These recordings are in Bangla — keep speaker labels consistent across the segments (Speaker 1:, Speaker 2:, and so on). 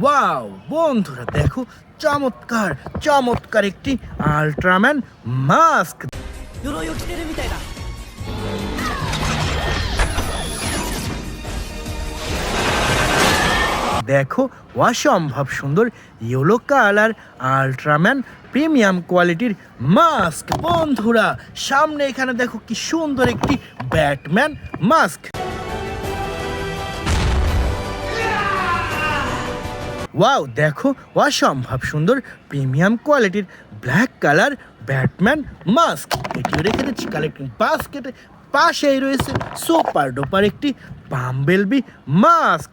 Speaker 1: ওয়াও বন্ধুরা দেখো, চমৎকার চমৎকার একটি আল্ট্রাম্যান মাস্ক।
Speaker 2: 鎧を着てるみたいだ。
Speaker 1: দেখো অসম্ভব সুন্দর ইয়েলো কালার আল্ট্রাম্যান প্রিমিয়াম কোয়ালিটির মাস্ক। বন্ধুরা সামনে এখানে দেখো কি সুন্দর একটি ব্যাটম্যান মাস্ক। ওয়াও দেখো অসম্ভব সুন্দর প্রিমিয়াম কোয়ালিটির ব্ল্যাক কালার ব্যাটম্যান মাস্ক। এটিও রেখে দিচ্ছি কালেক্টিং বাস্কেটে। পাশেই রয়েছে সুপার ডুপার একটি বাম্বেলবি মাস্ক।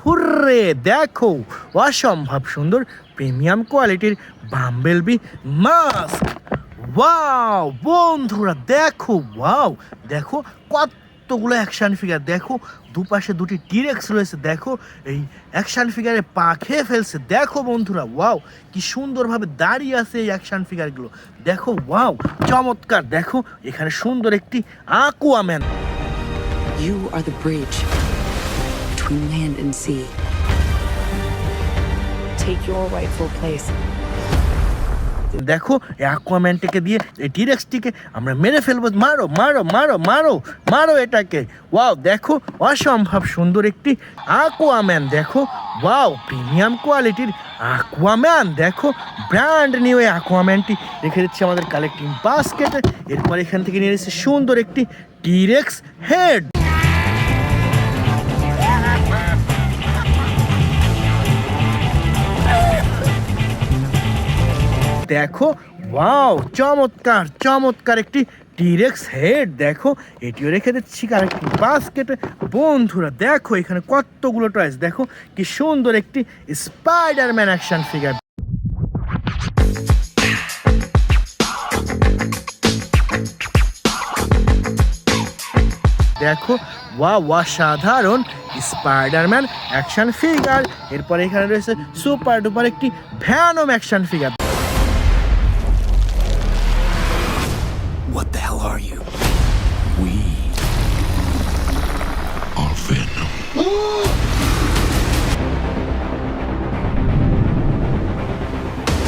Speaker 1: হুররে দেখো অসম্ভব সুন্দর প্রিমিয়াম কোয়ালিটির বাম্বেলবি মাস্ক। ওয়াও বন্ধুরা দেখো, ওয়াও দেখো কতগুলো অ্যাকশন ফিগার। দেখো দুপাশে দুটি টিরেক্স রয়েছে। দেখো এই অ্যাকশন ফিগারে পা খেয়ে ফেলছে। দেখো বন্ধুরা ওয়াও কি সুন্দরভাবে দাঁড়িয়ে আছে এই অ্যাকশন ফিগারগুলো। দেখো ওয়াও চমৎকার। দেখো এখানে সুন্দর একটি আকুয়াম্যান।
Speaker 3: You are the bridge between land and sea. Take your rightful place.
Speaker 1: দেখো অ্যাকুয়াম্যানটাকে দিয়ে এই টিরেক্সটিকে আমরা মেরে ফেলবো। মারো মারো মারো মারো মারো এটাকে। ওয়াও দেখো অসম্ভব সুন্দর একটি আকুয়াম্যান। দেখো ওয়াও প্রিমিয়াম কোয়ালিটির আকুয়াম্যান। দেখো ব্র্যান্ড নিউ এই আকুয়াম্যানটি রেখে দিচ্ছে আমাদের কালেক্টিং বাস্কেটে। এরপর এখান থেকে নিয়ে এসেছে সুন্দর একটি টিরেক্স হেড। দেখো ওয়াও চমৎকার চমৎকার একটি টিরেক্স হেড। দেখো এটিও রেখে দিচ্ছি কালেক্টিং বাস্কেটে। বন্ধুরা দেখো এখানে কতগুলো টয়েস। দেখো কি সুন্দর একটি স্পাইডারম্যান অ্যাকশন ফিগার। দেখো ওয়াও অসাধারণ স্পাইডারম্যান অ্যাকশন ফিগার। এরপর এখানে রয়েছে সুপার ডুপার একটি Venom action figure.
Speaker 4: What the hell are you? We are Venom.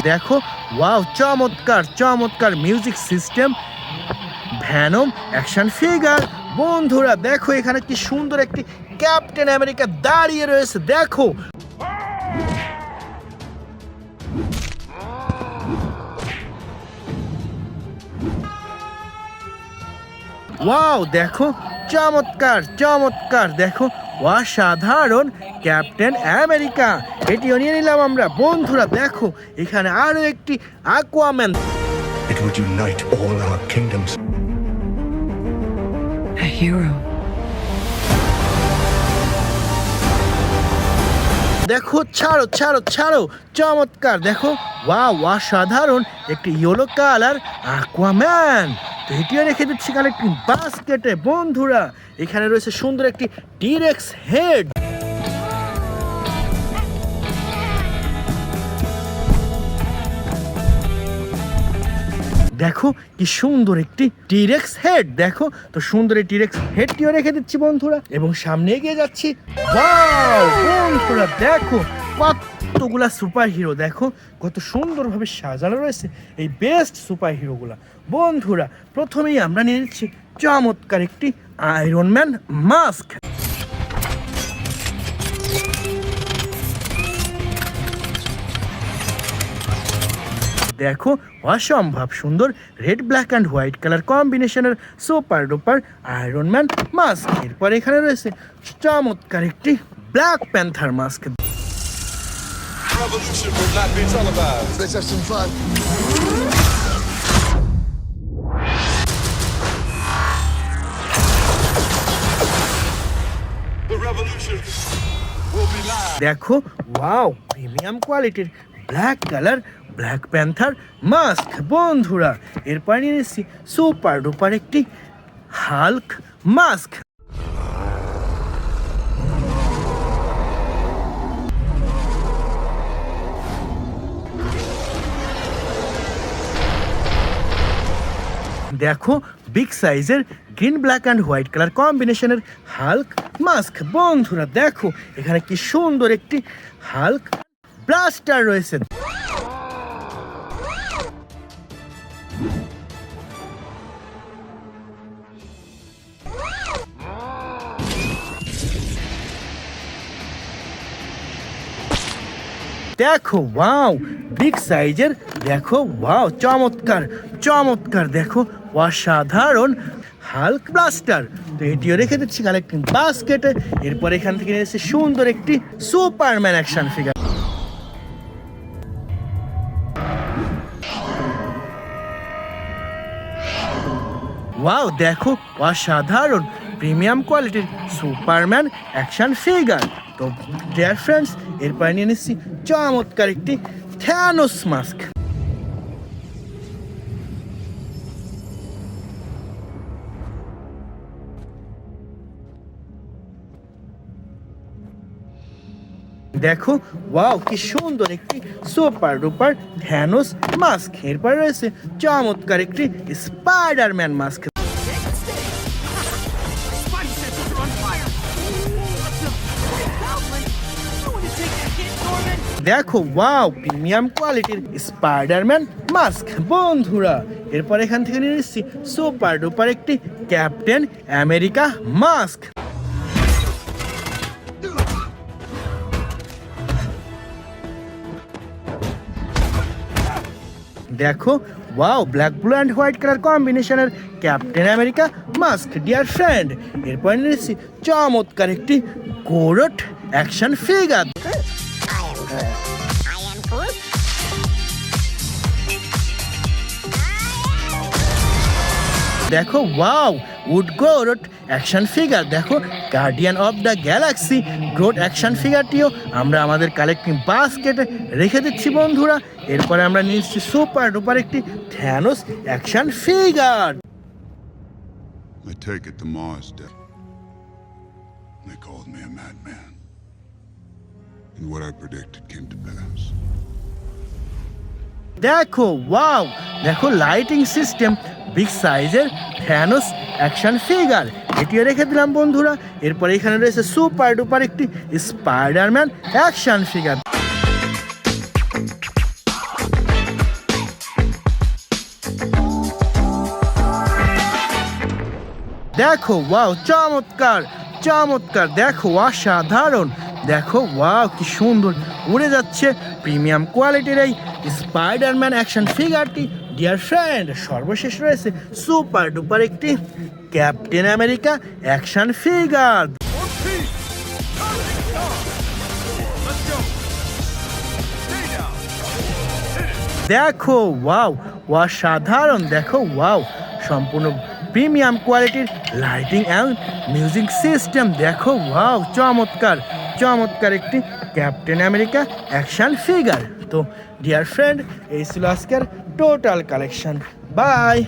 Speaker 1: দেখো ওয়াও চমৎকার চমৎকার music system Venom action figure. বন্ধুরা দেখো এখানে কি সুন্দর একটি ক্যাপ্টেন আমেরিকা দাঁড়িয়ে রয়েছে। দেখো ওয়াও দেখো চমৎকার চমৎকার। দেখো অসাধারণ ক্যাপ্টেন আমেরিকা। এটিও নিয়ে নিলাম আমরা। বন্ধুরা দেখো এখানে আরো একটি আকুয়াম্যান।
Speaker 4: It would unite all our kingdoms.
Speaker 3: A hero.
Speaker 1: দেখো ছাড়ো ছাড়ো ছাড়ো চমৎকার। দেখো ওয়াও অসাধারণ একটি ইয়েলো কালার আকুয়াম্যান। তো এটিও রেখে দিচ্ছি কালেক্টিং বাস্কেটে। বন্ধুরা এখানে রয়েছে সুন্দর একটি টিরেক্স হেড। দেখো কি সুন্দর একটি টিরেক্স হেড। দেখো তো সুন্দর এই টিরেক্স হেডটিও রেখে দিচ্ছি বন্ধুরা, এবং সামনে এগিয়ে যাচ্ছি। ওয়াও বন্ধুরা দেখো কতগুলা সুপার হিরো। দেখো কত সুন্দরভাবে সাজানো রয়েছে এই বেস্ট সুপার হিরোগুলা। বন্ধুরা প্রথমেই আমরা নিয়ে নিচ্ছি চমৎকার একটি আয়রন ম্যান মাস্ক। দেখো অসম্ভব সুন্দর red black and white colour কম্বিনেশনের super duper Iron Man mask. এরপর এখানে রয়েছে চমৎকার একটি Black Panther mask.
Speaker 5: Revolution will not be televised.
Speaker 6: Let's have some fun.
Speaker 5: The revolution will be live.
Speaker 1: দেখো ওয়াও প্রিমিয়াম কোয়ালিটির black colour Black Panther mask. বন্ধুরা এরপর নিয়ে নিচ্ছি সুপার ডুপার একটি হাল্ক মাস্ক। দেখো বিগ সাইজের green black and white colour কম্বিনেশনের হাল্ক মাস্ক। বন্ধুরা দেখো এখানে কি সুন্দর একটি হাল্ক ব্লাস্টার রয়েছে। দেখো ওয়াও বিগ সাইজের, দেখো ওয়াও চমৎকার চমৎকার, দেখো অসাধারণ হাল্ক ব্লাস্টার। তো এটিও রেখে দিচ্ছি কালেক্টিং বাস্কেটে। এরপর এখান থেকে নিয়ে এসেছে সুন্দর একটি সুপারম্যান অ্যাকশন ফিগার। ওয়াও দেখো অসাধারণ প্রিমিয়াম কোয়ালিটির সুপারম্যান অ্যাকশন ফিগার। তো ডিয়ার ফ্রেন্ডস এরপর নিয়ে নিচ্ছি চমৎকার একটি থ্যানোস মাস্ক। দেখো ওয়াও কি সুন্দর একটি সুপার ডুপার থ্যানোস মাস্ক। এরপর রয়েছে চমৎকার একটি স্পাইডারম্যান মাস্ক। দেখো ওয়াও প্রিমিয়াম কোয়ালিটির স্পাইডারম্যান মাস্ক। বন্ধুরা এরপর এখান থেকে নিয়ে নিচ্ছি সুপার ডুপার একটি ক্যাপ্টেন আমেরিকা মাস্ক। দেখো wow black blue and white colour কম্বিনেশনের Captain America mask dear friend. এরপর নিয়েছি চমৎকার একটি গোরট অ্যাকশন ফিগার। দেখো wow wood Groot action figure. দেখো Guardian of the Galaxy Groot action ফিগারটিও আমরা আমাদের কালেক্টিং বাস্কেটে রেখে দিচ্ছি বন্ধুরা। এরপরে আমরা নিচ্ছি সুপার ডুপার একটি Thanos action figure.
Speaker 6: I take it the Mars did. They called me a madman. And what I predicted came to pass.
Speaker 1: দেখো ওয়াও দেখো লাইটিং সিস্টেম বিগ সাইজের থ্যানোস অ্যাকশন ফিগার, এটিও রেখে দিলাম বন্ধুরা। এরপর এখানে রয়েছে সুপার ডুপার একটি স্পাইডারম্যান অ্যাকশন ফিগার। দেখো ওয়াও চমৎকার চমৎকার, দেখো অসাধারণ, দেখো ওয়াও কি সুন্দর উড়ে যাচ্ছে প্রিমিয়াম কোয়ালিটির এই স্পাইডারম্যান অ্যাকশন ফিগারটি ডিয়ার ফ্রেন্ড। সর্বশেষ রয়েছে সুপার ডুপার একটি ক্যাপ্টেন আমেরিকা অ্যাকশন ফিগার। দেখো ওয়াও অসাধারণ, দেখো ওয়াও সম্পূর্ণ প্রিমিয়াম কোয়ালিটির লাইটিং অ্যান্ড মিউজিক সিস্টেম। দেখো ওয়াও চমৎকার চমৎকার একটি ক্যাপ্টেন আমেরিকা অ্যাকশন ফিগার। তো ডিয়ার ফ্রেন্ড এই ছিল আজকের টোটাল কালেকশন। বাই।